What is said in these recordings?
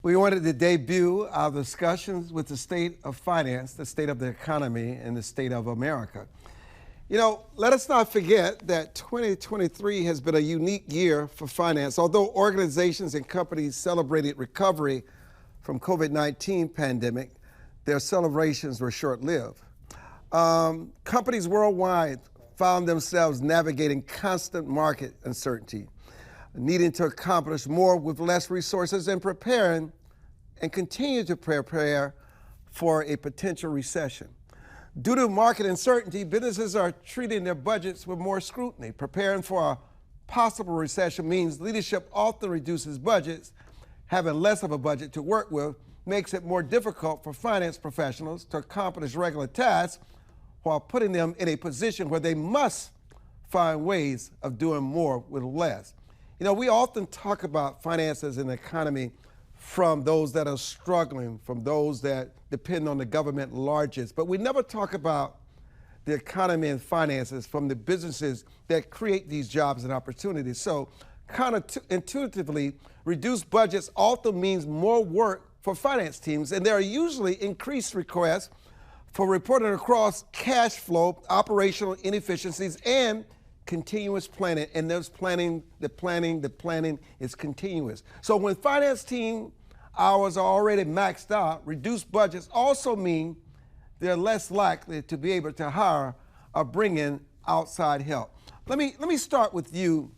We wanted to debut our discussions with the state of finance, the state of the economy, and the state of America. Let us not forget that 2023 has been a unique year for finance. Although organizations and companies celebrated recovery from COVID-19 pandemic, their celebrations were short-lived. Companies worldwide found themselves navigating constant market uncertainty, needing to accomplish more with less resources and preparing and continue to prepare for a potential recession. Due to market uncertainty, businesses are treating their budgets with more scrutiny. Preparing for a possible recession means leadership often reduces budgets. Having less of a budget to work with makes it more difficult for finance professionals to accomplish regular tasks while putting them in a position where they must find ways of doing more with less. We often talk about finances and the economy from those that are struggling, from those that depend on the government largest, but we never talk about the economy and finances from the businesses that create these jobs and opportunities. So counterintuitively, reduced budgets often means more work for finance teams, and there are usually increased requests for reporting across cash flow, operational inefficiencies, and continuous planning. And there's planning, the planning is continuous. So when finance team hours are already maxed out, reduced budgets also mean they're less likely to be able to hire or bring in outside help. Let me start with you,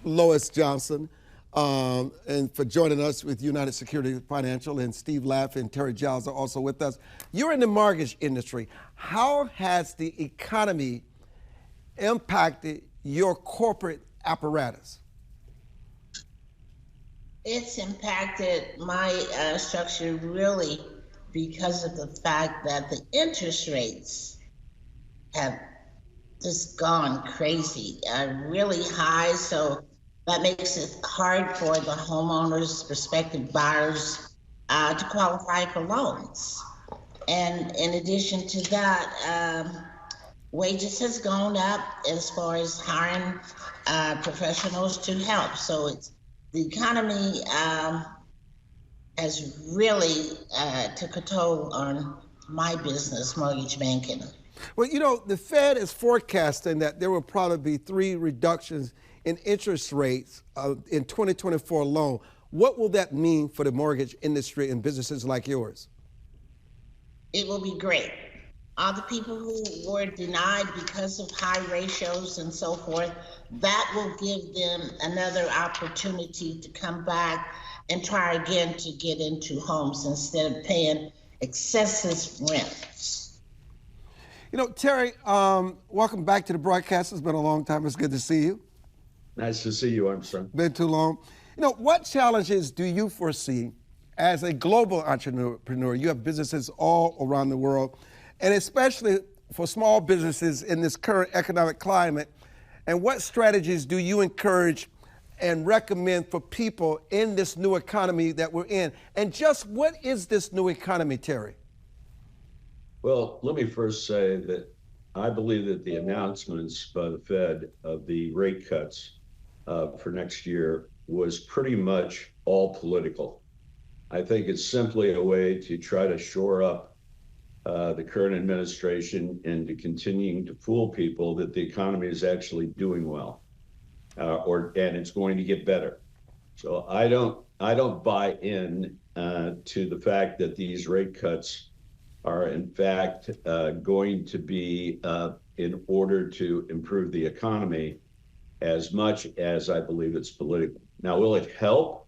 Lois Johnson, and for joining us with United Security Financial, and Steve Laffey and Terry Giles are also with us. You're in the mortgage industry. How has the economy impacted your corporate apparatus? It's impacted my structure really because of the fact that the interest rates have just gone crazy, really high. So that makes it hard for the homeowners, prospective buyers, to qualify for loans. And in addition to that, wages has gone up as far as hiring professionals to help. So the economy has really took a toll on my business, mortgage banking. Well, the Fed is forecasting that there will probably be 3 reductions in interest rates in 2024 alone. What will that mean for the mortgage industry and businesses like yours? It will be great. All the people who were denied because of high ratios and so forth, that will give them another opportunity to come back and try again to get into homes instead of paying excessive rents. Terry, welcome back to the broadcast. It's been a long time. It's good to see you. Nice to see you, Armstrong. Been too long. What challenges do you foresee as a global entrepreneur? You have businesses all around the world, and especially for small businesses in this current economic climate. And what strategies do you encourage and recommend for people in this new economy that we're in? And just what is this new economy, Terry? Well, let me first say that I believe that the announcements by the Fed of the rate cuts for next year was pretty much all political. I think it's simply a way to try to shore up the current administration into continuing to fool people that the economy is actually doing well, and it's going to get better. So I don't buy in to the fact that these rate cuts are in fact going to be in order to improve the economy as much as I believe it's political. Now, will it help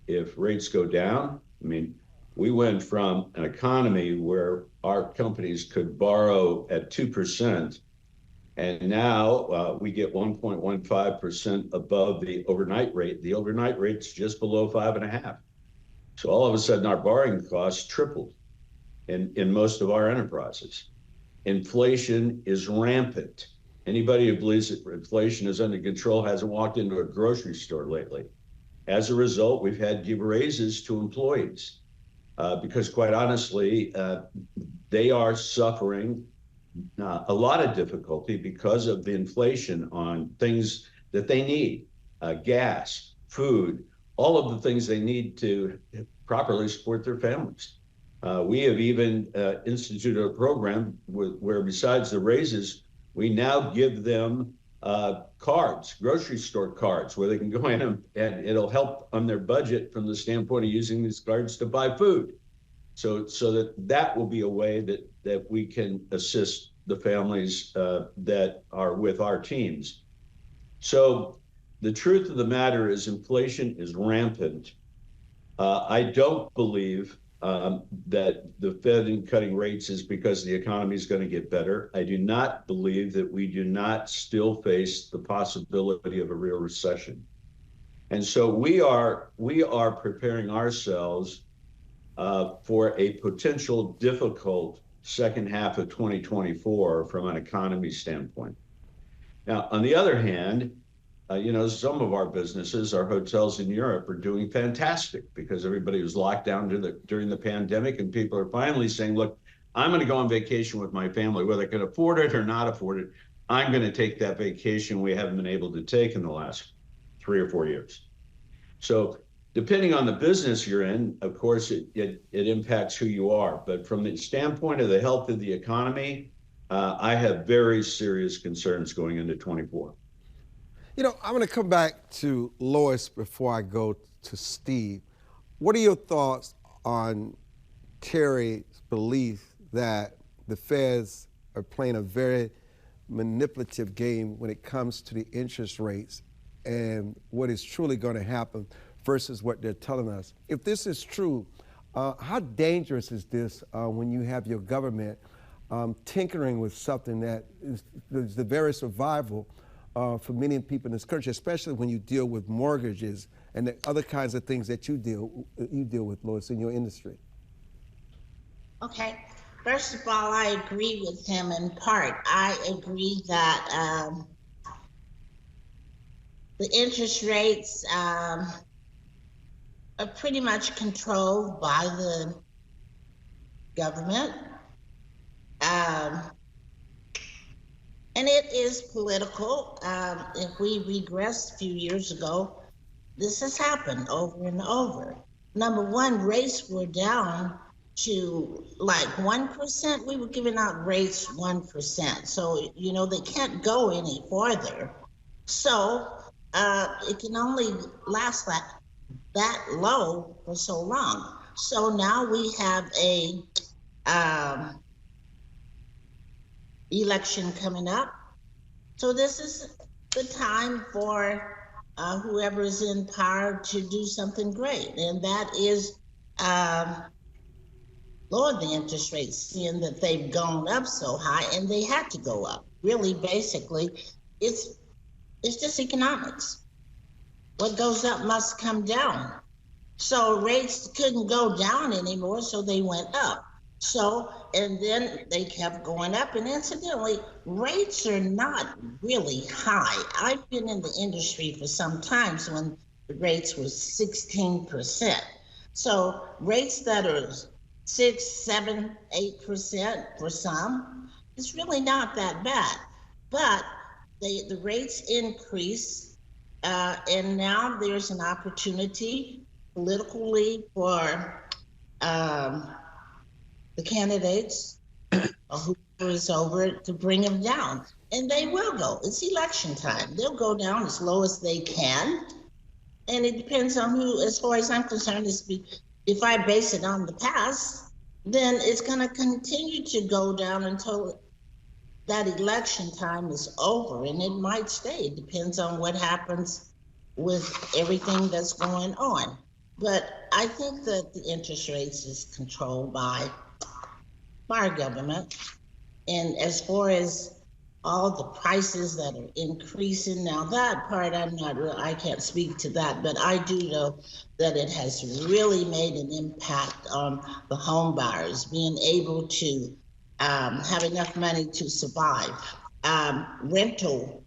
if rates go down? I mean, we went from an economy where our companies could borrow at 2%, and now we get 1.15% above the overnight rate. The overnight rate's just below 5.5. So all of a sudden, our borrowing costs tripled in most of our enterprises. Inflation is rampant. Anybody who believes that inflation is under control hasn't walked into a grocery store lately. As a result, we've had to give raises to employees because, quite honestly, they are suffering a lot of difficulty because of the inflation on things that they need, gas, food, all of the things they need to properly support their families. We have even instituted a program where besides the raises, we now give them cards, grocery store cards, where they can go in and it'll help on their budget from the standpoint of using these cards to buy food. So that will be a way that we can assist the families that are with our teams. So the truth of the matter is inflation is rampant. I don't believe that the Fed in cutting rates is because the economy is going to get better. I do not believe that we do not still face the possibility of a real recession. And so we are preparing ourselves for a potential difficult second half of 2024 from an economy standpoint. Now, on the other hand, some of our businesses, our hotels in Europe, are doing fantastic because everybody was locked down during the pandemic, and people are finally saying, look, I'm going to go on vacation with my family, whether I can afford it or not afford it. I'm going to take that vacation we haven't been able to take in the last 3 or 4 years. So depending on the business you're in, of course, it impacts who you are. But from the standpoint of the health of the economy, I have very serious concerns going into 24. I'm going to come back to Lois before I go to Steve. What are your thoughts on Terry's belief that the Feds are playing a very manipulative game when it comes to the interest rates and what is truly going to happen versus what they're telling us? If this is true, how dangerous is this when you have your government tinkering with something that is the very survival for many people in this country, especially when you deal with mortgages and the other kinds of things that you deal with, Lois, in your industry? Okay. First of all, I agree with him in part. I agree that the interest rates are pretty much controlled by the government. And it is political. If we regress a few years ago, this has happened over and over. Number one, rates were down to like 1%. We were giving out rates 1%. So, they can't go any farther. So it can only last that low for so long. So now we have a election coming up. So this is the time for whoever is in power to do something great. And that is lower the interest rates, seeing that they've gone up so high and they had to go up. Really, basically, it's just economics. What goes up must come down. So rates couldn't go down anymore, so they went up. So, and then they kept going up. And incidentally, rates are not really high. I've been in the industry for some time when the rates were 16%. So rates that are 6, 7, 8% for some, it's really not that bad. But the rates increase, and now there's an opportunity politically for the candidates who is over to bring them down. And they will go. It's election time. They'll go down as low as they can. And it depends on who, as far as I'm concerned, if I base it on the past, then it's going to continue to go down until that election time is over. And it might stay. It depends on what happens with everything that's going on. But I think that the interest rates is controlled by our government. And as far as all the prices that are increasing, now that part I can't speak to that, but I do know that it has really made an impact on the home buyers being able to have enough money to survive. Rental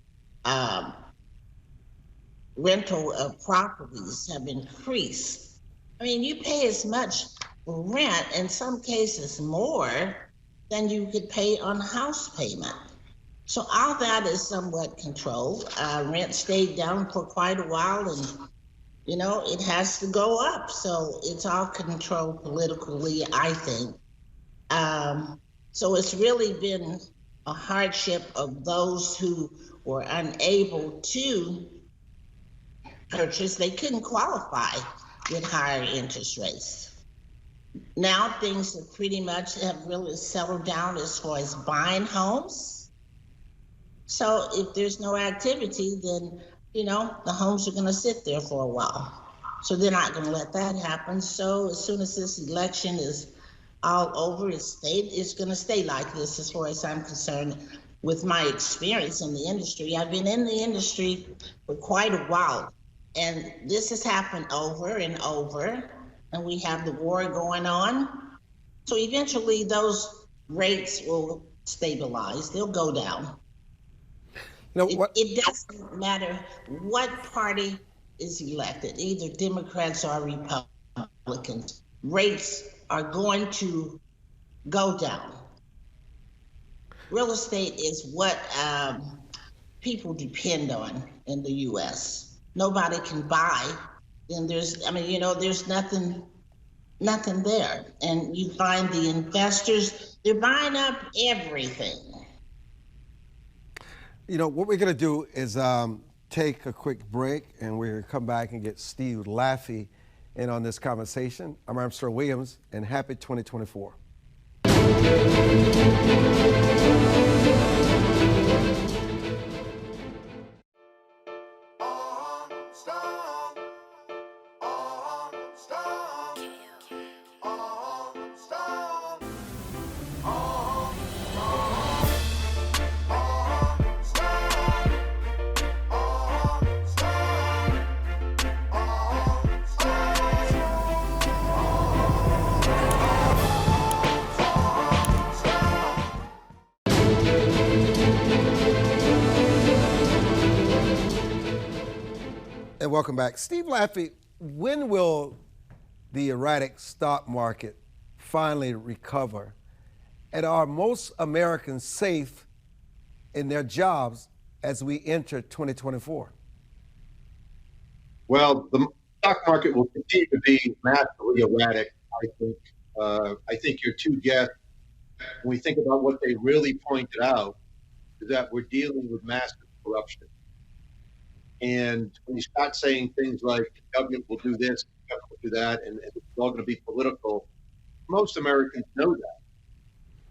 of properties have increased. I mean, you pay as much rent, in some cases more, than you could pay on house payment. So all that is somewhat controlled. Rent stayed down for quite a while, and It has to go up. So it's all controlled politically, I think. So it's really been a hardship of those who were unable to purchase. They couldn't qualify with higher interest rates. Now things have pretty much have really settled down as far as buying homes. So if there's no activity, then the homes are going to sit there for a while. So they're not going to let that happen. So as soon as this election is all over, it's going to stay like this as far as I'm concerned. With my experience in the industry, I've been in the industry for quite a while, and this has happened over and over. And we have the war going on. So eventually those rates will stabilize. They'll go down. It doesn't matter what party is elected, either Democrats or Republicans. Rates are going to go down. Real estate is what people depend on in the U.S. Nobody can buy. And there's nothing there. And you find the investors, they're buying up everything. What we're going to do is take a quick break, and we're going to come back and get Steve Laffey in on this conversation. I'm Armstrong Williams, and happy 2024. And welcome back. Steve Laffey, when will the erratic stock market finally recover? And are most Americans safe in their jobs as we enter 2024? Well, the stock market will continue to be massively erratic, I think. I think your two guests, when we think about what they really pointed out, is that we're dealing with massive corruption. And when you start saying things like the government will do this, the government will do that, and it's all going to be political, most Americans know that.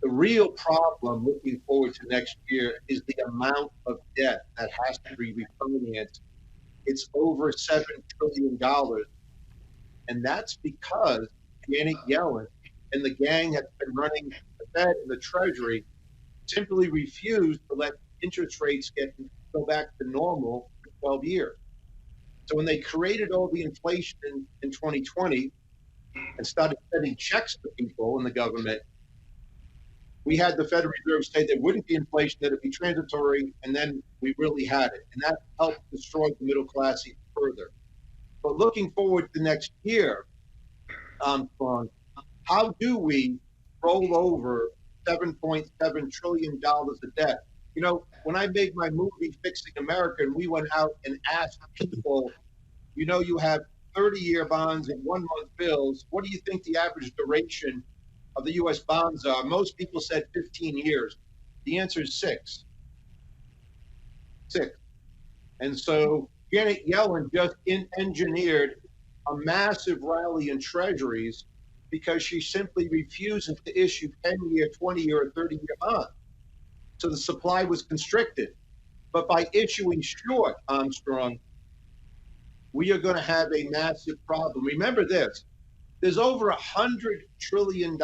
The real problem looking forward to next year is the amount of debt that has to be refinanced. It's over $7 trillion. And that's because Janet Yellen and the gang that's been running the Fed and the Treasury simply refused to let interest rates go back to normal for 12 years. So when they created all the inflation in 2020 and started sending checks to people in the government, we had the Federal Reserve say there wouldn't be inflation, that it'd be transitory, and then we really had it. And that helped destroy the middle class even further. But looking forward to next year, how do we roll over $7.7 trillion of debt? When I made my movie Fixing America, and we went out and asked people, you have 30-year bonds and 1-month bills. What do you think the average duration of the U.S. bonds are? Most people said 15 years. The answer is 6. And so Janet Yellen just engineered a massive rally in treasuries because she simply refuses to issue 10-year, 20-year, or 30-year bonds. So the supply was constricted. But by issuing short, Armstrong, we are going to have a massive problem. Remember this, there's over $100 trillion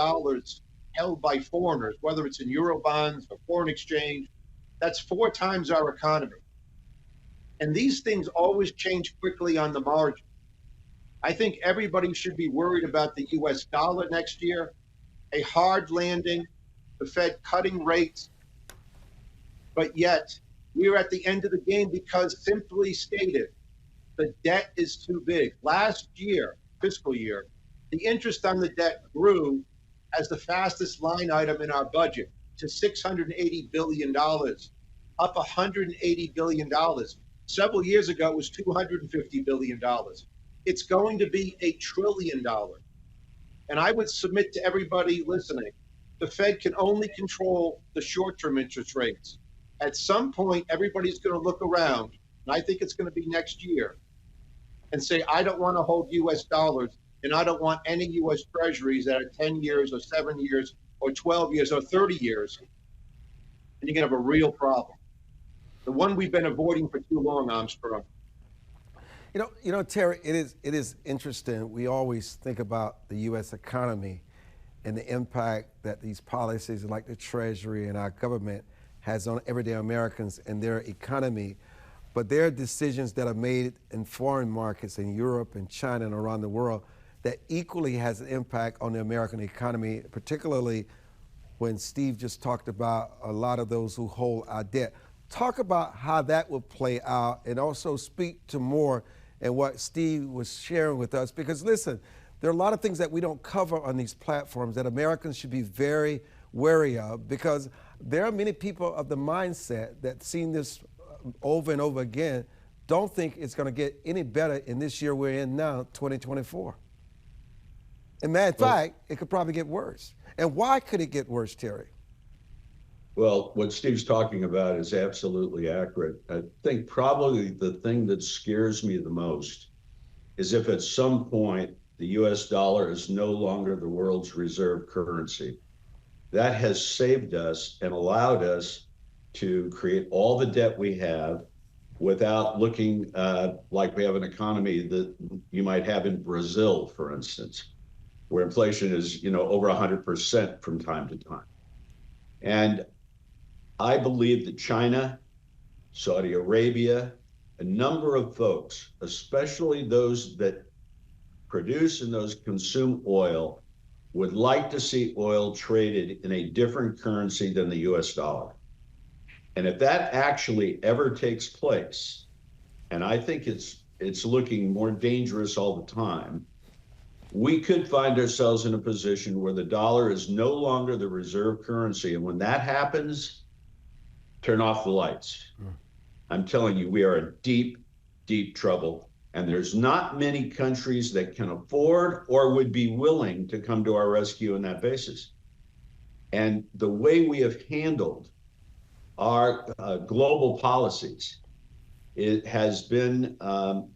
held by foreigners, whether it's in euro bonds or foreign exchange. That's 4 times our economy. And these things always change quickly on the margin. I think everybody should be worried about the US dollar next year, a hard landing, the Fed cutting rates, but yet we're at the end of the game because, simply stated, the debt is too big. Last year, fiscal year, the interest on the debt grew as the fastest line item in our budget to $680 billion, up $180 billion. Several years ago, it was $250 billion. it's going to be $1 trillion. And I would submit to everybody listening, the Fed can only control the short-term interest rates. At some point, everybody's going to look around, and I think it's going to be next year, and say, I don't want to hold US dollars, and I don't want any US treasuries that are 10 years or 7 years or 12 years or 30 years. And you're going to have a real problem. The one we've been avoiding for too long, Armstrong. Terry, it is interesting. We always think about the U.S. economy and the impact that these policies like the Treasury and our government has on everyday Americans and their economy. But there are decisions that are made in foreign markets in Europe and China and around the world that equally has an impact on the American economy, particularly when Steve just talked about a lot of those who hold our debt. Talk about how that will play out, and also speak to more and what Steve was sharing with us. Because listen, there are a lot of things that we don't cover on these platforms that Americans should be very wary of, because there are many people of the mindset that seen this over and over again, don't think it's going to get any better in this year we're in now, 2024. In matter of fact, it could probably get worse. And why could it get worse, Terry? Well, what Steve's talking about is absolutely accurate. I think probably the thing that scares me the most is if at some point the US dollar is no longer the world's reserve currency. That has saved us and allowed us to create all the debt we have without looking like we have an economy that you might have in Brazil, for instance, where inflation is, over 100% from time to time. And I believe that China, Saudi Arabia, a number of folks, especially those that produce and those consume oil, would like to see oil traded in a different currency than the US dollar. And if that actually ever takes place, and I think it's looking more dangerous all the time, we could find ourselves in a position where the dollar is no longer the reserve currency. And when that happens, turn off the lights. I'm telling you, we are in deep, deep trouble. And there's not many countries that can afford or would be willing to come to our rescue on that basis. And the way we have handled our global policies, it has been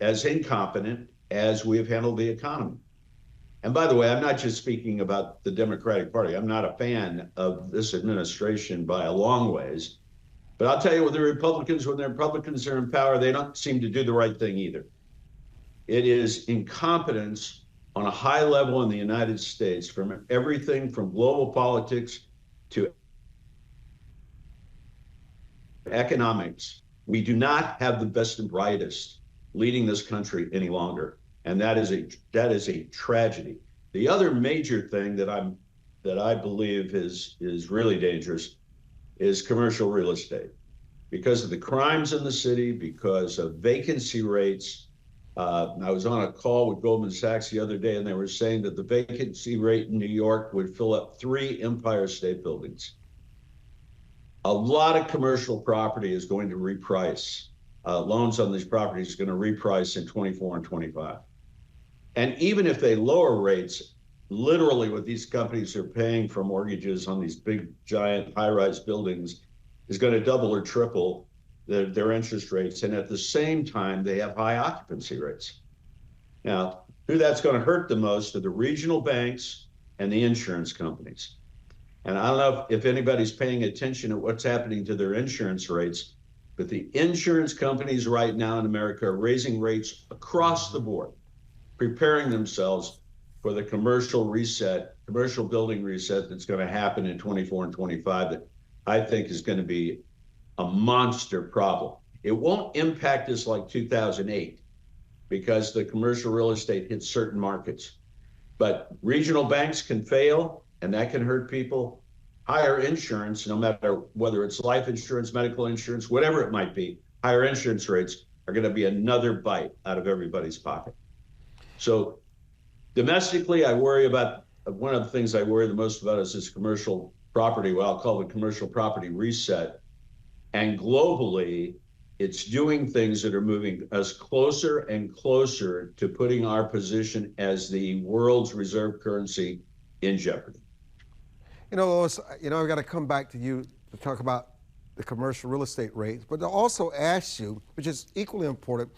as incompetent as we have handled the economy. And by the way, I'm not just speaking about the Democratic Party. I'm not a fan of this administration by a long ways. But I'll tell you, with the Republicans, when the Republicans are in power, they don't seem to do the right thing either. It is incompetence on a high level in the United States, from everything from global politics to economics. We do not have the best and brightest leading this country any longer. And that is a tragedy. The other major thing that I believe is really dangerous is commercial real estate. Because of the crimes in the city, because of vacancy rates. I was on a call with Goldman Sachs the other day, and they were saying that the vacancy rate in New York would fill up 3 Empire State Buildings. A lot of commercial property is going to reprice. Loans on these properties are going to reprice in 24 and 25. And even if they lower rates, literally what these companies are paying for mortgages on these big, giant, high-rise buildings is going to double or triple their interest rates. And at the same time, they have high occupancy rates. Now, who that's going to hurt the most are the regional banks and the insurance companies. And I don't know if anybody's paying attention to what's happening to their insurance rates, but the insurance companies right now in America are raising rates across the board, preparing themselves for the commercial building reset that's going to happen in 24 and 25 that I think is going to be a monster problem. It won't impact us like 2008 because the commercial real estate hits certain markets. But regional banks can fail, and that can hurt people. Higher insurance, no matter whether it's life insurance, medical insurance, whatever it might be, higher insurance rates are going to be another bite out of everybody's pocket. So domestically, I worry about, one of the things I worry the most about is this commercial property, what I'll call the commercial property reset. And globally, It's doing things that are moving us closer and closer to putting our position as the world's reserve currency in jeopardy. Lois, I've got to come back to you to talk about the commercial real estate rates, but to also ask you, which is equally important,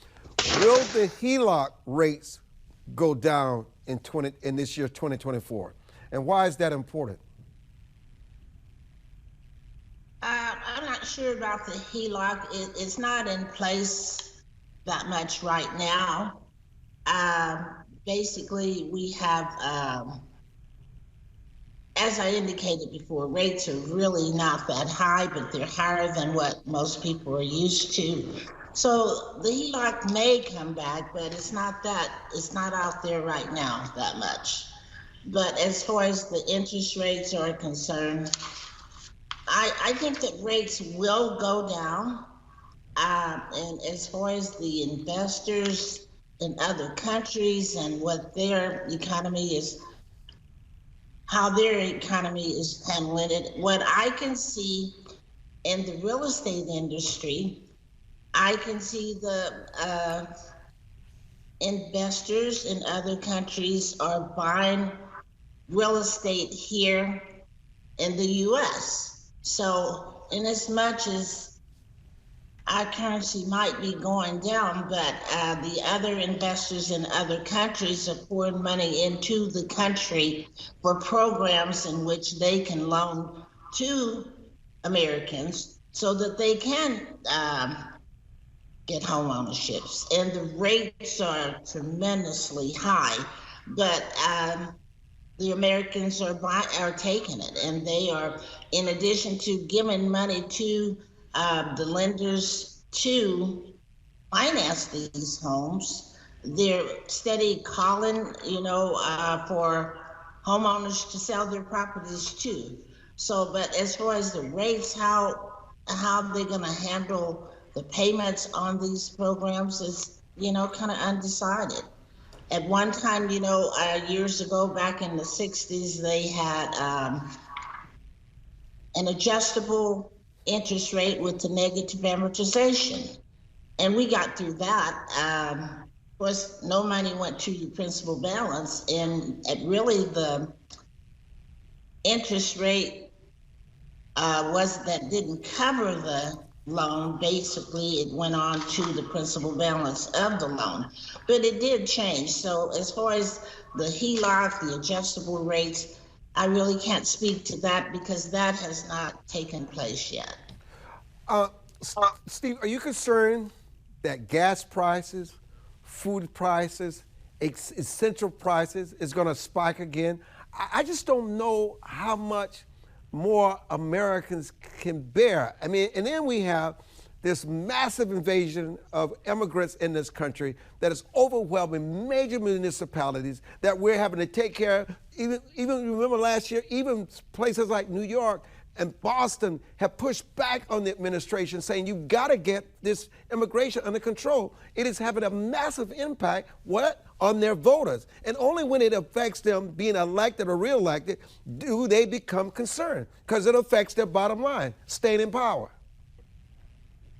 will the HELOC rates go down in this year, 2024? And why is that important? I'm not sure about the HELOC. It's not in place that much right now. Basically, we have, as I indicated before, rates are really not that high, but they're higher than what most people are used to. So the HELOC may come back, but it's not out there right now that much. But as far as the interest rates are concerned, I think that rates will go down. And as far as the investors in other countries and what their economy is, how their economy is handling it, what I can see in the real estate industry, I can see the investors in other countries are buying real estate here in the U.S. So in as much as our currency might be going down, but the other investors in other countries are pouring money into the country for programs in which they can loan to Americans so that they can get home ownerships. And the rates are tremendously high, but the Americans are taking it, and they are, in addition to giving money to the lenders to finance these homes, they're steady calling, for homeowners to sell their properties too. So, but as far as the rates, how they're going to handle the payments on these programs is, kind of undecided. At one time, years ago, back in the 60s, they had an adjustable interest rate with the negative amortization. And we got through that. Of course, no money went to your principal balance, and really the interest rate didn't cover the loan. Basically, it went on to the principal balance of the loan, but it did change. So as far as the HELOC, the adjustable rates, I really can't speak to that because that has not taken place yet. Steve, are you concerned that gas prices, food prices, essential prices is going to spike again? I just don't know how much more Americans can bear. I mean, and then we have this massive invasion of immigrants in this country that is overwhelming major municipalities that we're having to take care of. Even remember last year, even places like New York and Boston have pushed back on the administration saying you've got to get this immigration under control. It is having a massive impact, on their voters. And only when it affects them being elected or reelected do they become concerned, because it affects their bottom line, staying in power.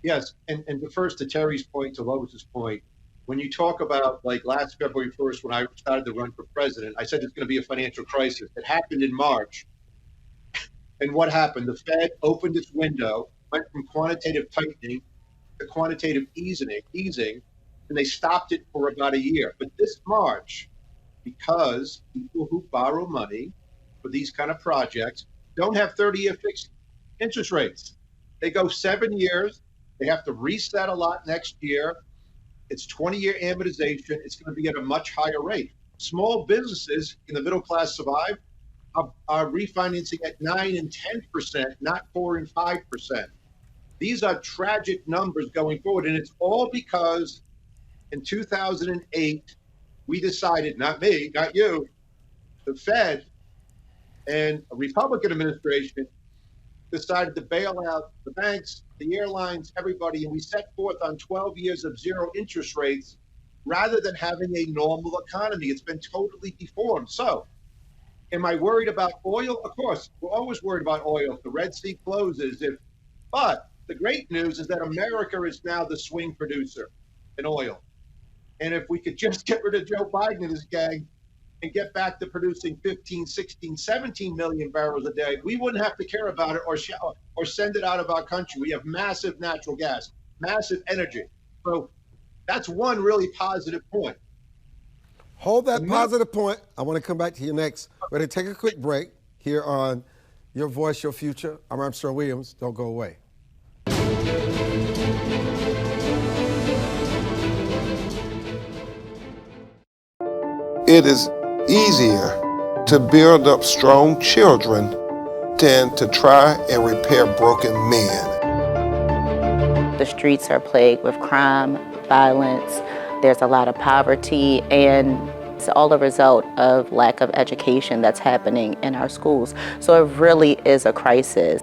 Yes, and the first, to Terry's point, to Lois's point, when you talk about, like, last February 1st, when I started to run for president, I said it's going to be a financial crisis. It happened in March. And what happened? The Fed opened its window, went from quantitative tightening to quantitative easing, and they stopped it for about a year. But this March, because people who borrow money for these kind of projects don't have 30-year fixed interest rates. They go 7 years. They have to reset a lot next year. It's 20-year amortization. It's going to be at a much higher rate. Small businesses in the middle class survive are refinancing at 9 and 10%, not 4 and 5%. These are tragic numbers going forward, and it's all because in 2008, we decided, not me, not you, the Fed and a Republican administration decided to bail out the banks, the airlines, everybody, and we set forth on 12 years of zero interest rates rather than having a normal economy. It's been totally deformed. So, am I worried about oil? Of course, we're always worried about oil. If the Red Sea closes, but The great news is that America is now the swing producer in oil. And if we could just get rid of Joe Biden and his gang and get back to producing 15, 16, 17 million barrels a day, we wouldn't have to care about it or send it out of our country. We have massive natural gas, massive energy. So that's one really positive point. Hold that positive point. I want to come back to you next. We're going to take a quick break here on Your Voice, Your Future. I'm Armstrong Williams. Don't go away. It is easier to build up strong children than to try and repair broken men. The streets are plagued with crime, violence. There's a lot of poverty, and it's all a result of lack of education that's happening in our schools. So it really is a crisis.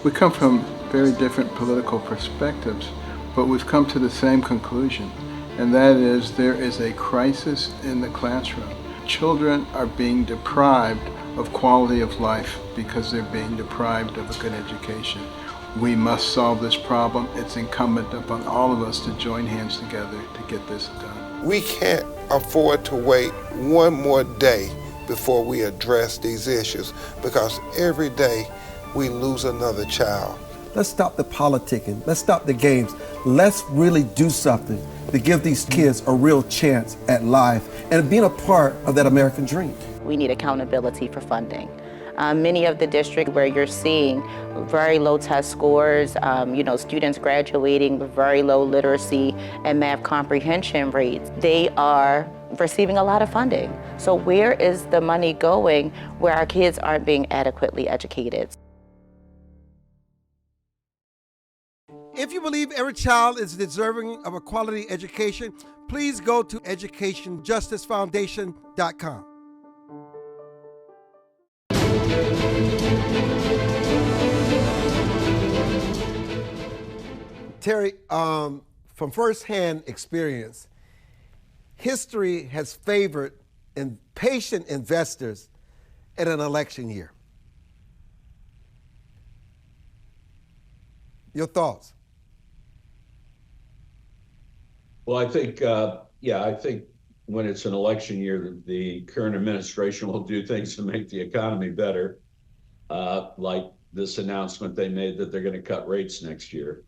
We come from very different political perspectives, but we've come to the same conclusion, and that is there is a crisis in the classroom. Children are being deprived of quality of life because they're being deprived of a good education. We must solve this problem. It's incumbent upon all of us to join hands together to get this done. We can't afford to wait one more day before we address these issues, because every day we lose another child. Let's stop the politicking. Let's stop the games. Let's really do something to give these kids a real chance at life and being a part of that American dream. We need accountability for funding. Many of the districts where you're seeing very low test scores, students graduating with very low literacy and math comprehension rates, they are receiving a lot of funding. So where is the money going where our kids aren't being adequately educated? If you believe every child is deserving of a quality education, please go to educationjusticefoundation.com. Terry, from firsthand experience, history has favored patient investors in an election year. Your thoughts? Well, I think when it's an election year, the current administration will do things to make the economy better, like this announcement they made that they're going to cut rates next year.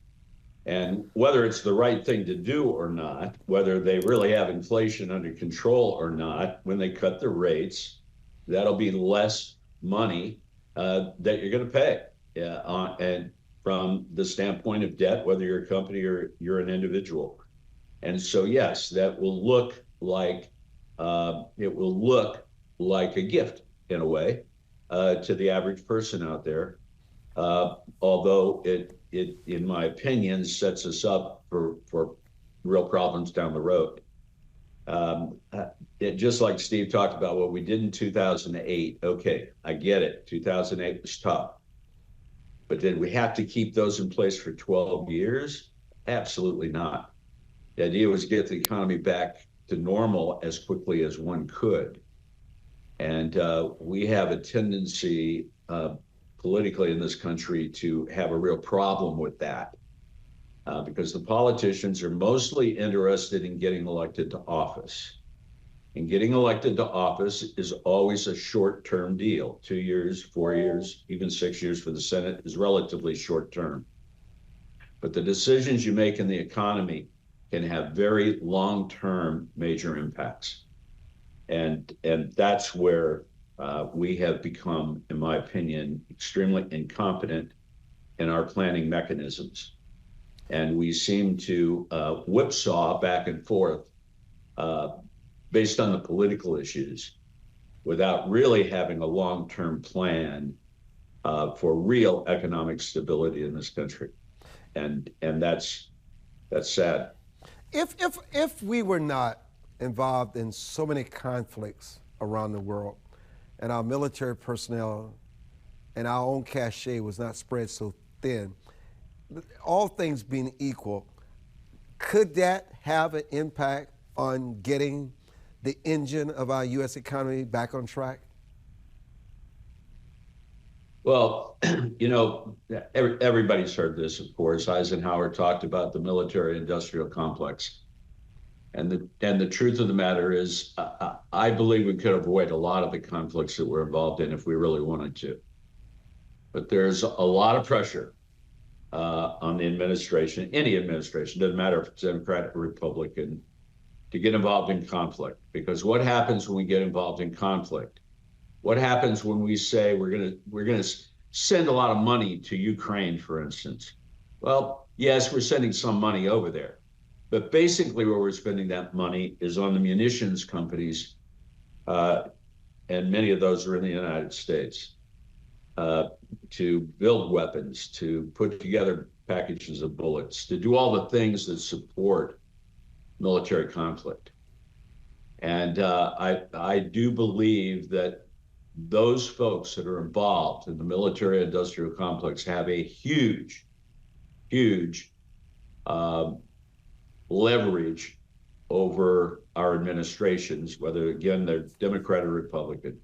And whether it's the right thing to do or not, whether they really have inflation under control or not, when they cut the rates, that'll be less money that you're going to pay. And from the standpoint of debt, whether you're a company or you're an individual. And so, yes, that will look like a gift in a way to the average person out there. Although it, in my opinion, sets us up for real problems down the road. Just like Steve talked about what we did in 2008. Okay, I get it. 2008 was tough. But did we have to keep those in place for 12 years? Absolutely not. The idea was to get the economy back to normal as quickly as one could. And we have a tendency politically in this country to have a real problem with that because the politicians are mostly interested in getting elected to office. And getting elected to office is always a short-term deal. 2 years, 4 years, even 6 years for the Senate is relatively short-term. But the decisions you make in the economy can have very long-term major impacts. And that's where we have become, in my opinion, extremely incompetent in our planning mechanisms. And we seem to whipsaw back and forth based on the political issues without really having a long-term plan for real economic stability in this country. And that's sad. If we were not involved in so many conflicts around the world, and our military personnel and our own cachet was not spread so thin, all things being equal, could that have an impact on getting the engine of our U.S. economy back on track? Well, everybody's heard this, of course. Eisenhower talked about the military-industrial complex. And the truth of the matter is, I believe we could avoid a lot of the conflicts that we're involved in if we really wanted to. But there's a lot of pressure on the administration, any administration, doesn't matter if it's Democrat or Republican, to get involved in conflict. Because what happens when we get involved in conflict? What happens when we say we're gonna send a lot of money to Ukraine, for instance? Well, yes, we're sending some money over there. But basically where we're spending that money is on the munitions companies, and many of those are in the United States, to build weapons, to put together packages of bullets, to do all the things that support military conflict. And I do believe that those folks that are involved in the military-industrial complex have a huge, huge leverage over our administrations, whether, again, they're Democrat or Republican.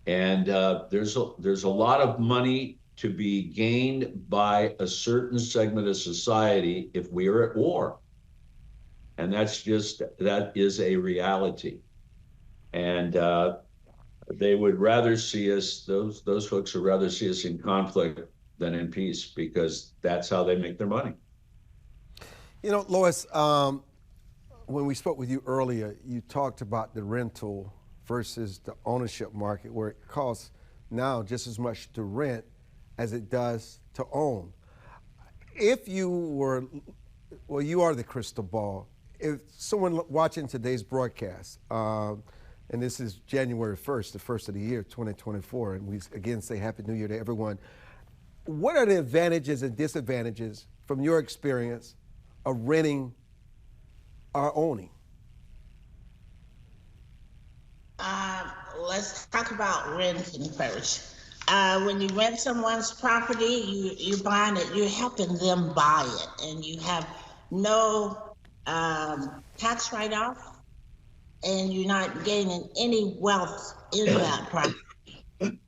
And there's a lot of money to be gained by a certain segment of society if we are at war. And that is a reality. And they would rather see us, those folks would rather see us in conflict than in peace, because that's how they make their money. Lois, when we spoke with you earlier, you talked about the rental versus the ownership market, where it costs now just as much to rent as it does to own. If you were, well, you are the crystal ball. If someone watching today's broadcast, and this is January 1st, the first of the year, 2024, and we again say Happy New Year to everyone. What are the advantages and disadvantages from your experience of renting or owning? Let's talk about renting first. When you rent someone's property, you're buying it, you're helping them buy it, and you have no tax write-off, and you're not gaining any wealth in that property. And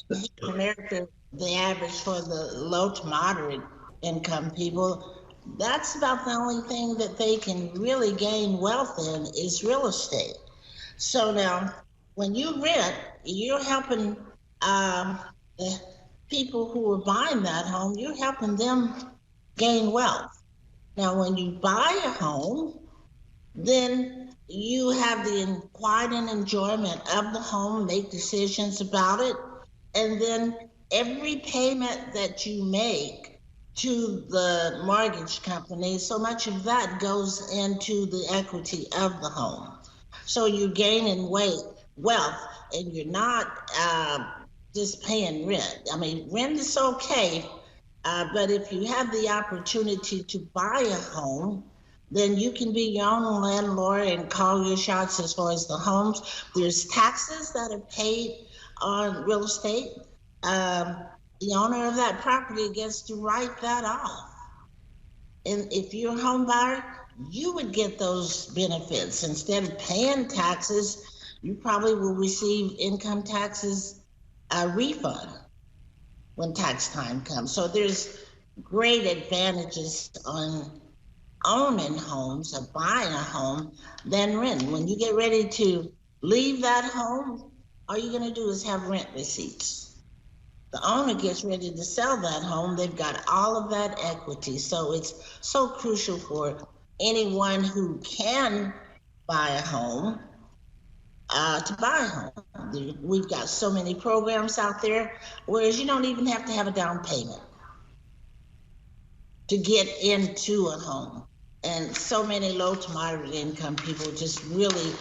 in America, the average for the low to moderate income people, that's about the only thing that they can really gain wealth in is real estate. So now, when you rent, you're helping the people who are buying that home, you're helping them gain wealth. Now, when you buy a home, then you have the quiet and enjoyment of the home, make decisions about it, and then every payment that you make to the mortgage company, so much of that goes into the equity of the home. So you're gaining wealth, and you're not just paying rent. I mean, rent is okay, but if you have the opportunity to buy a home, then you can be your own landlord and call your shots as far as the homes. There's taxes that are paid on real estate. The owner of that property gets to write that off. And if you're a home buyer, you would get those benefits. Instead of paying taxes, you probably will receive income taxes refund when tax time comes. So there's great advantages on owning homes or buying a home than renting. When you get ready to leave that home, all you're going to do is have rent receipts. The owner gets ready to sell that home, they've got all of that equity. So it's so crucial for anyone who can buy a home to buy a home. We've got so many programs out there, whereas you don't even have to have a down payment to get into a home. And so many low to moderate income people just really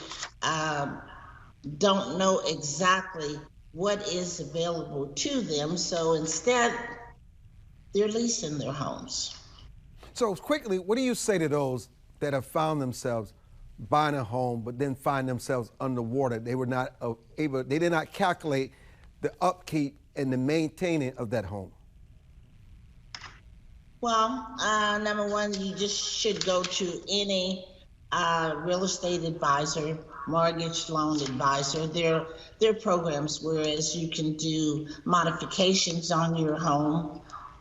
don't know exactly what is available to them. So instead, they're leasing their homes. So quickly, what do you say to those that have found themselves buying a home, but then find themselves underwater? They were not able, they did not calculate the upkeep and the maintaining of that home. Well, number one, you just should go to any real estate advisor mortgage loan advisor. There are programs whereas you can do modifications on your home.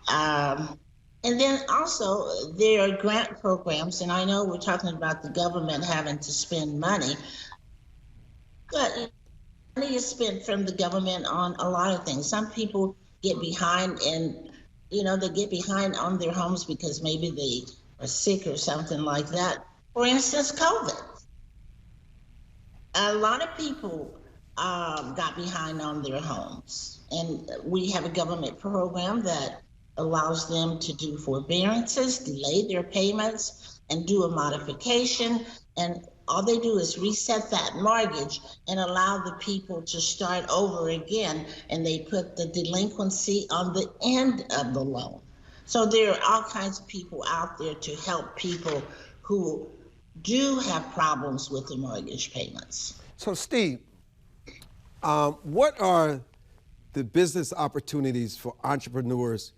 And then also there are grant programs, and I know we're talking about the government having to spend money, but money is spent from the government on a lot of things. Some people get behind and, they get behind on their homes because maybe they are sick or something like that. For instance, COVID. A lot of people got behind on their homes. And we have a government program that allows them to do forbearances, delay their payments, and do a modification. And all they do is reset that mortgage and allow the people to start over again, and they put the delinquency on the end of the loan. So there are all kinds of people out there to help people who do have problems with the mortgage payments. So Steve, what are the business opportunities for entrepreneurs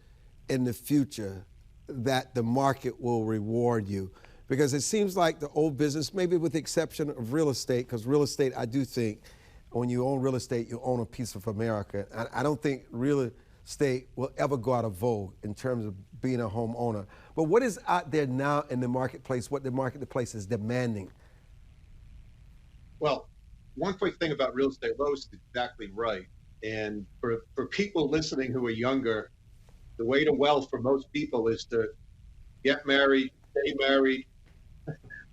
in the future that the market will reward you? Because it seems like the old business, maybe with the exception of real estate, because real estate, I do think when you own real estate, you own a piece of America. I don't think real estate will ever go out of vogue in terms of being a homeowner. But what is out there now in the marketplace, what the marketplace is demanding? Well, one quick thing about real estate, Lois is exactly right. And for people listening who are younger, the way to wealth for most people is to get married, stay married,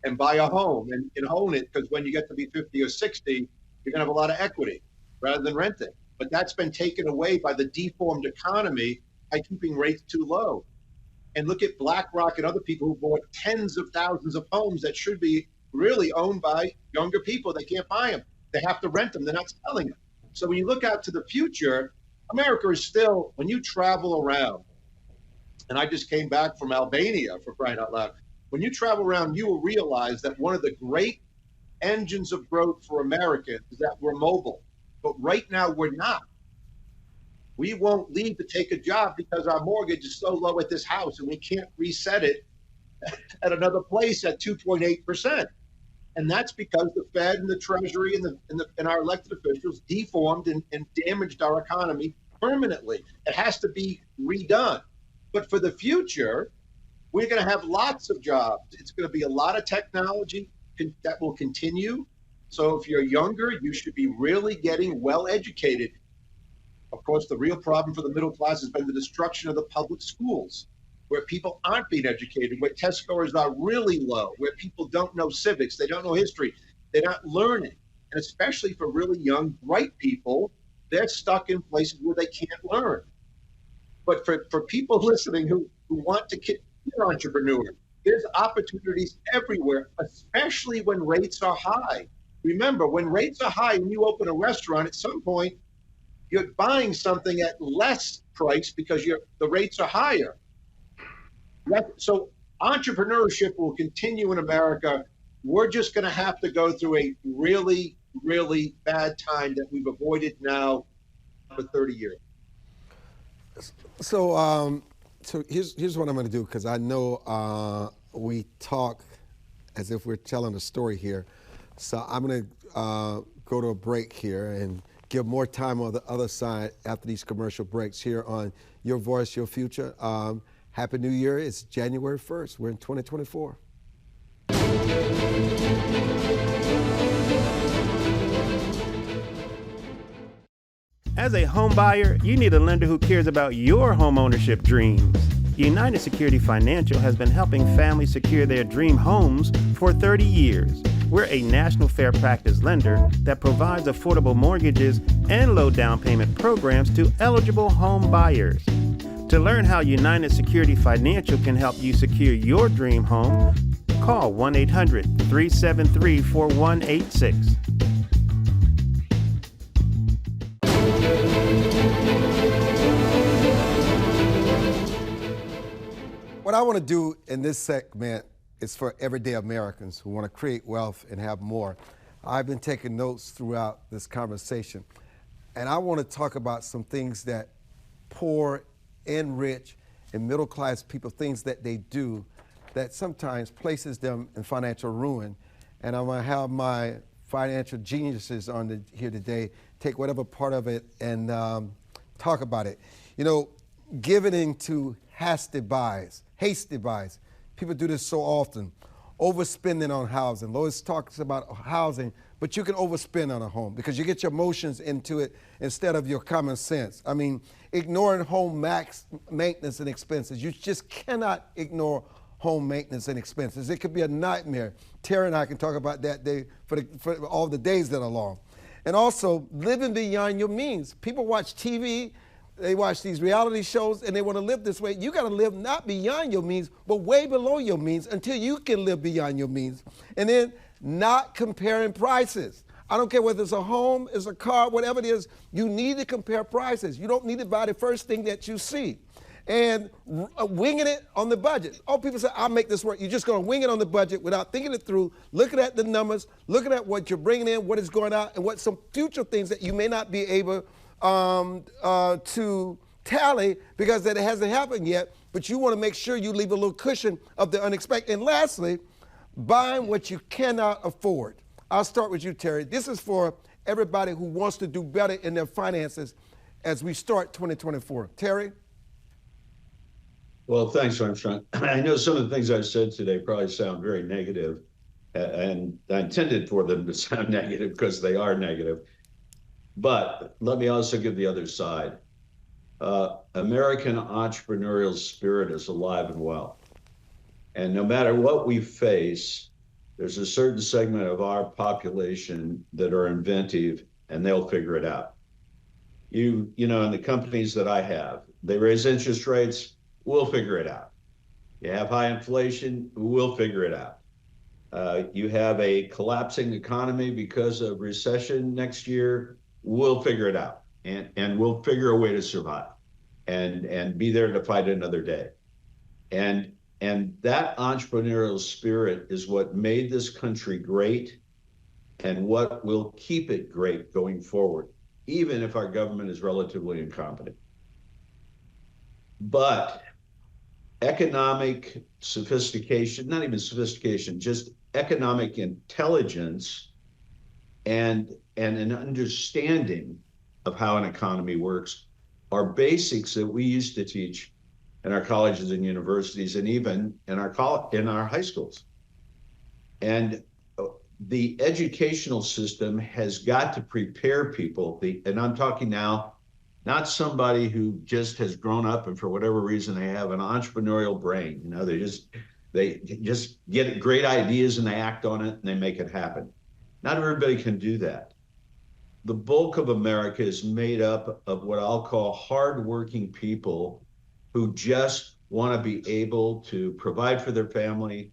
and buy a home and own it, because when you get to be 50 or 60, you're gonna have a lot of equity rather than renting. But that's been taken away by the deformed economy by keeping rates too low. And look at BlackRock and other people who bought tens of thousands of homes that should be really owned by younger people. They can't buy them. They have to rent them. They're not selling them. So when you look out to the future, America is still, when you travel around, and I just came back from Albania, for crying out loud, when you travel around, you will realize that one of the great engines of growth for America is that we're mobile. But right now, we're not. We won't leave to take a job because our mortgage is so low at this house and we can't reset it at another place at 2.8%. And that's because the Fed and the Treasury and our elected officials deformed and damaged our economy permanently. It has to be redone. But for the future, we're going to have lots of jobs. It's going to be a lot of technology that will continue. So if you're younger, you should be really getting well educated. Of course, the real problem for the middle class has been the destruction of the public schools, where people aren't being educated, where test scores are really low, where people don't know civics, they don't know history, they're not learning. And especially for really young, bright people, they're stuck in places where they can't learn. But for people listening who want to be an entrepreneur, there's opportunities everywhere, especially when rates are high. Remember, when rates are high and you open a restaurant, at some point, you're buying something at less price because the rates are higher. So entrepreneurship will continue in America. We're just going to have to go through a really, really bad time that we've avoided now for 30 years. So here's what I'm going to do, because I know we talk as if we're telling a story here. So I'm going to go to a break here and give more time on the other side after these commercial breaks here on Your Voice, Your Future. Happy New Year. It's January 1st. We're in 2024. As a home buyer, you need a lender who cares about your home ownership dreams. United Security Financial has been helping families secure their dream homes for 30 years. We're a national fair practice lender that provides affordable mortgages and low down payment programs to eligible home buyers. To learn how United Security Financial can help you secure your dream home, call 1-800-373-4186. What I want to do in this segment is for everyday Americans who want to create wealth and have more. I've been taking notes throughout this conversation, and I want to talk about some things that poor and rich and middle class people, things that they do that sometimes places them in financial ruin. And I'm going to have my financial geniuses on here today, take whatever part of it and talk about it. You know, giving into hasty buys. People do this so often. Overspending on housing. Lois talks about housing, but you can overspend on a home because you get your emotions into it instead of your common sense. I mean, ignoring home maintenance and expenses. You just cannot ignore home maintenance and expenses. It could be a nightmare. Terry and I can talk about that day for all the days that are long. And also, living beyond your means. People watch TV, they watch these reality shows, and they want to live this way. You got to live not beyond your means, but way below your means until you can live beyond your means. And then not comparing prices. I don't care whether it's a home, it's a car, whatever it is, you need to compare prices. You don't need to buy the first thing that you see. And winging it on the budget. Oh, people say, I'll make this work. You're just going to wing it on the budget without thinking it through, looking at the numbers, looking at what you're bringing in, what is going out, and what some future things that you may not be able to tally because that hasn't happened yet, but you want to make sure you leave a little cushion of the unexpected. And lastly, buying what you cannot afford. I'll start with you, Terry. This is for everybody who wants to do better in their finances as we start 2024. Terry? Well, thanks, Armstrong. I know some of the things I've said today probably sound very negative, and I intended for them to sound negative because they are negative. But let me also give the other side. American entrepreneurial spirit is alive and well. And no matter what we face, there's a certain segment of our population that are inventive and they'll figure it out. You know, in the companies that I have, they raise interest rates, we'll figure it out. You have high inflation, we'll figure it out. You have a collapsing economy because of recession next year, we'll figure it out. And we'll figure a way to survive and be there to fight another day. And that entrepreneurial spirit is what made this country great and what will keep it great going forward, even if our government is relatively incompetent. But economic sophistication, not even sophistication, just economic intelligence and an understanding of how an economy works are basics that we used to teach in our colleges and universities and even in our high schools. And the educational system has got to prepare people, and I'm talking now, not somebody who just has grown up and for whatever reason they have an entrepreneurial brain. You know, they just get great ideas and they act on it and they make it happen. Not everybody can do that. The bulk of America is made up of what I'll call hardworking people who just want to be able to provide for their family,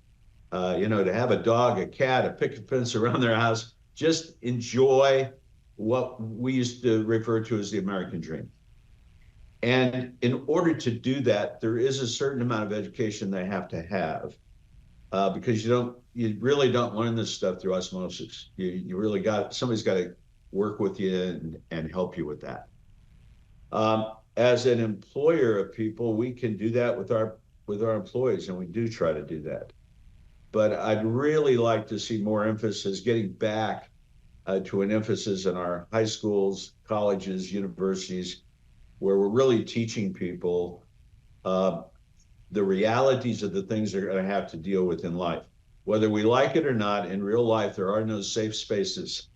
to have a dog, a cat, a picket fence around their house, just enjoy what we used to refer to as the American dream. And in order to do that, there is a certain amount of education they have to have because you really don't learn this stuff through osmosis. You really somebody's got to work with you and help you with that. As an employer of people, we can do that with our employees, and we do try to do that. But I'd really like to see more emphasis getting back to an emphasis in our high schools, colleges, universities, where we're really teaching people the realities of the things they're going to have to deal with in life. Whether we like it or not, in real life, there are no safe spaces.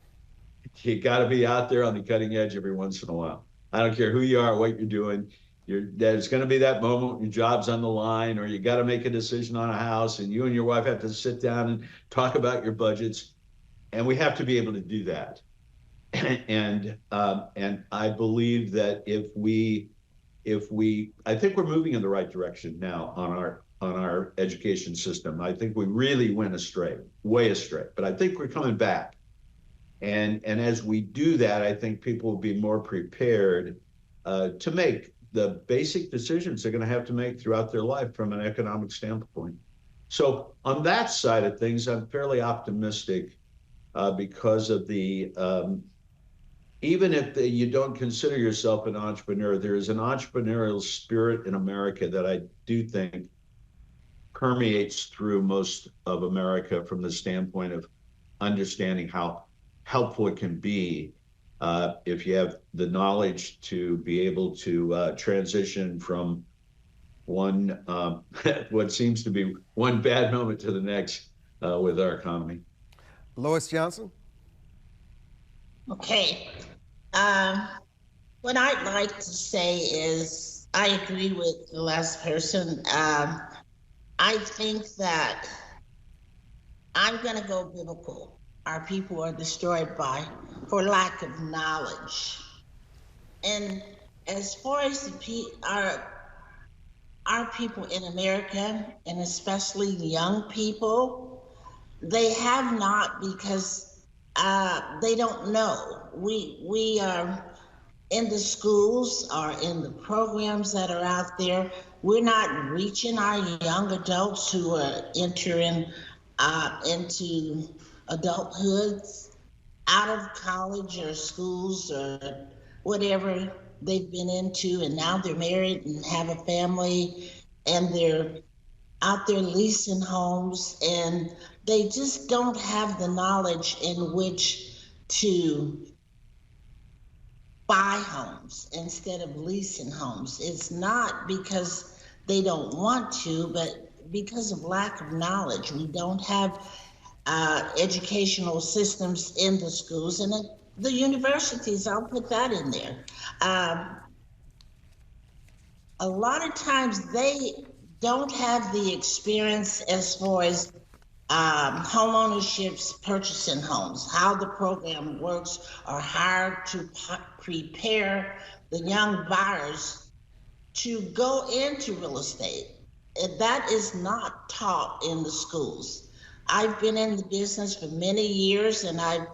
You got to be out there on the cutting edge every once in a while. I don't care who you are, what you're doing. There's going to be that moment when your job's on the line, or you got to make a decision on a house, and you and your wife have to sit down and talk about your budgets. And we have to be able to do that. And I believe that I think we're moving in the right direction now on our education system. I think we really went way astray, but I think we're coming back. And as we do that, I think people will be more prepared to make the basic decisions they're going to have to make throughout their life from an economic standpoint. So on that side of things, I'm fairly optimistic because of even if you don't consider yourself an entrepreneur, there is an entrepreneurial spirit in America that I do think permeates through most of America from the standpoint of understanding how helpful it can be if you have the knowledge to be able to transition from one what seems to be one bad moment to the next with our economy. Lois Johnson? Okay. What I'd like to say is I agree with the last person. I think that I'm going to go biblical. Our people are destroyed for lack of knowledge. And as far as our people in America, and especially young people, they have not because they don't know. We are in the schools or in the programs that are out there. We're not reaching our young adults who are entering into adulthood out of college or schools or whatever they've been into, and now they're married and have a family, and they're out there leasing homes, and they just don't have the knowledge in which to buy homes instead of leasing homes. It's not because they don't want to, but because of lack of knowledge. We don't have educational systems in the schools and the universities. I'll put that in there. A lot of times they don't have the experience as far as home ownerships, purchasing homes, how the program works, or how to prepare the young buyers to go into real estate. That is not taught in the schools. I've been in the business for many years, and I've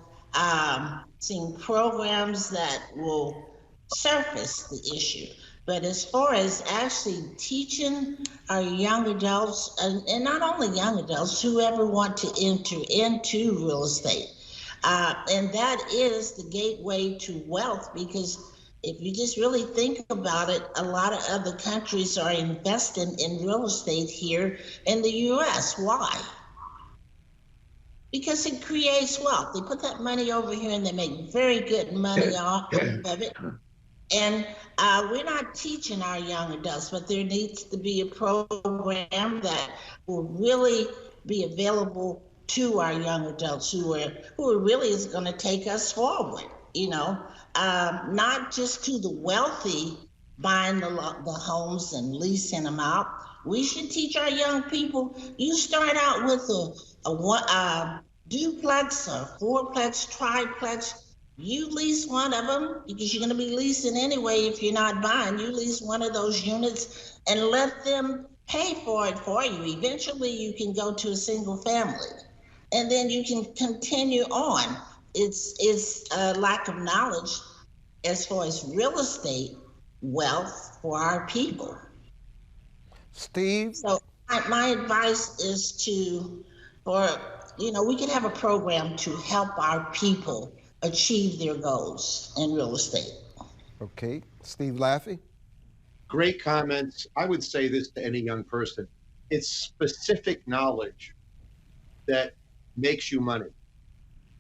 seen programs that will surface the issue. But as far as actually teaching our young adults, and not only young adults, whoever want to enter into real estate, and that is the gateway to wealth, because if you just really think about it, a lot of other countries are investing in real estate here in the US. Why? Because it creates wealth. They put that money over here and they make very good money off of it. And we're not teaching our young adults, but there needs to be a program that will really be available to our young adults who really is going to take us forward, not just to the wealthy buying the homes and leasing them out. We should teach our young people, you start out with a duplex, a fourplex, triplex. You lease one of them because you're going to be leasing anyway if you're not buying. You lease one of those units and let them pay for it for you. Eventually, you can go to a single family, and then you can continue on. It's a lack of knowledge as far as real estate wealth for our people. Steve? So my advice is we could have a program to help our people achieve their goals in real estate. Okay, Steve Laffey? Great comments. I would say this to any young person. It's specific knowledge that makes you money.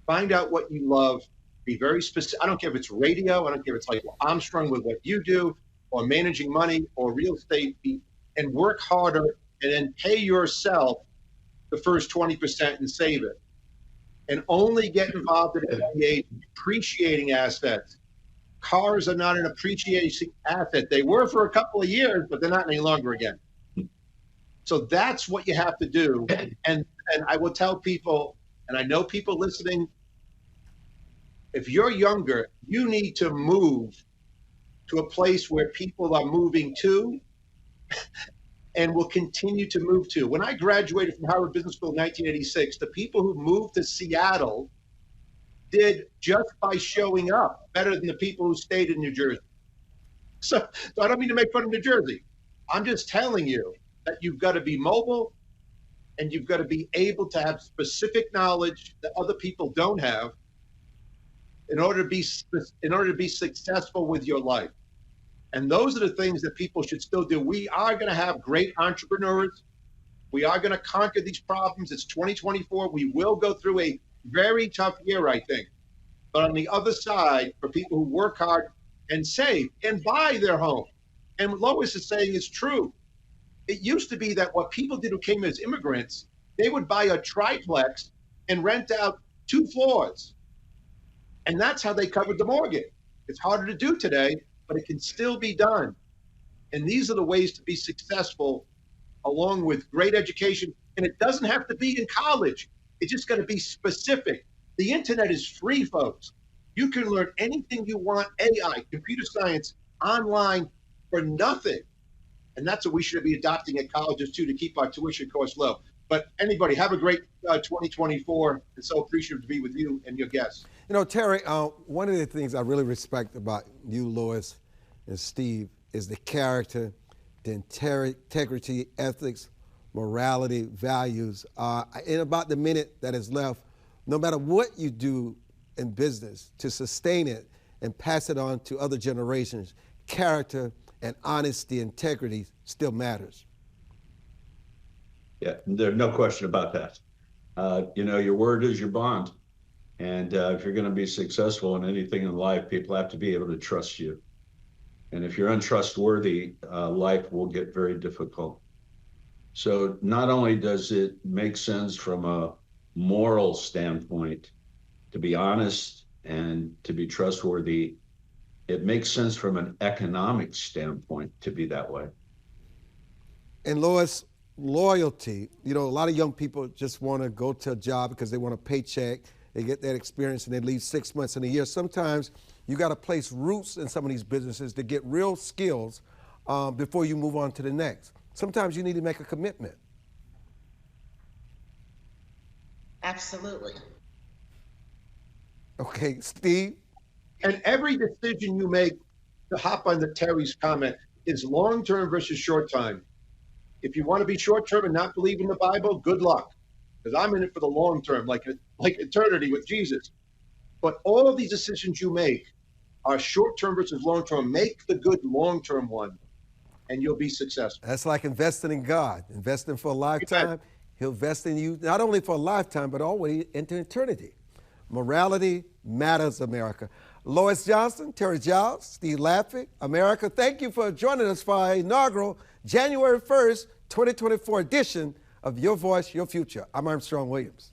Find out what you love. Be very specific. I don't care if it's radio. I don't care if it's like Armstrong with what you do, or managing money, or real estate. And work harder, and then pay yourself the first 20% and save it. And only get involved in appreciating assets. Cars are not an appreciating asset. They were for a couple of years, but they're not any longer again. So that's what you have to do. And I will tell people, and I know people listening, if you're younger, you need to move to a place where people are moving to and will continue to move to. When I graduated from Harvard Business School in 1986, the people who moved to Seattle did just by showing up better than the people who stayed in New Jersey. So I don't mean to make fun of New Jersey. I'm just telling you that you've got to be mobile, and you've got to be able to have specific knowledge that other people don't have in order to be successful with your life. And those are the things that people should still do. We are going to have great entrepreneurs. We are going to conquer these problems. It's 2024. We will go through a very tough year, I think. But on the other side, for people who work hard and save and buy their home, and what Lois is saying is true. It used to be that what people did who came as immigrants, they would buy a triplex and rent out 2 floors. And that's how they covered the mortgage. It's harder to do today, but it can still be done. And these are the ways to be successful, along with great education. And it doesn't have to be in college. It's just going to be specific. The internet is free, folks. You can learn anything you want, AI, computer science, online for nothing. And that's what we should be adopting at colleges too, to keep our tuition costs low. But anybody, have a great 2024, and so appreciative to be with you and your guests. You know, Terry, one of the things I really respect about you, Lois, and Steve is the character, the integrity, ethics, morality, values. In about the minute that is left, no matter what you do in business to sustain it and pass it on to other generations, character and honesty, integrity still matters. Yeah, there's no question about that. Your word is your bond. And if you're going to be successful in anything in life, people have to be able to trust you. And if you're untrustworthy, life will get very difficult. So not only does it make sense from a moral standpoint to be honest and to be trustworthy, it makes sense from an economic standpoint to be that way. And Lois, loyalty. You know, a lot of young people just want to go to a job because they want a paycheck. They get that experience and they leave 6 months in a year. Sometimes you got to place roots in some of these businesses to get real skills before you move on to the next. Sometimes you need to make a commitment. Absolutely. Okay, Steve? And every decision you make, to hop on the Terry's comment, is long-term versus short-term. If you want to be short-term and not believe in the Bible, good luck. Because I'm in it for the long term, like eternity with Jesus. But all of these decisions you make are short-term versus long-term. Make the good long-term one, and you'll be successful. That's like investing in God, investing for a lifetime. Amen. He'll invest in you not only for a lifetime, but always into eternity. Morality matters, America. Lois Johnson, Terry Giles, Stephan Laffey, America, thank you for joining us for our inaugural January 1st, 2024 edition of Your Voice, Your Future. I'm Armstrong Williams.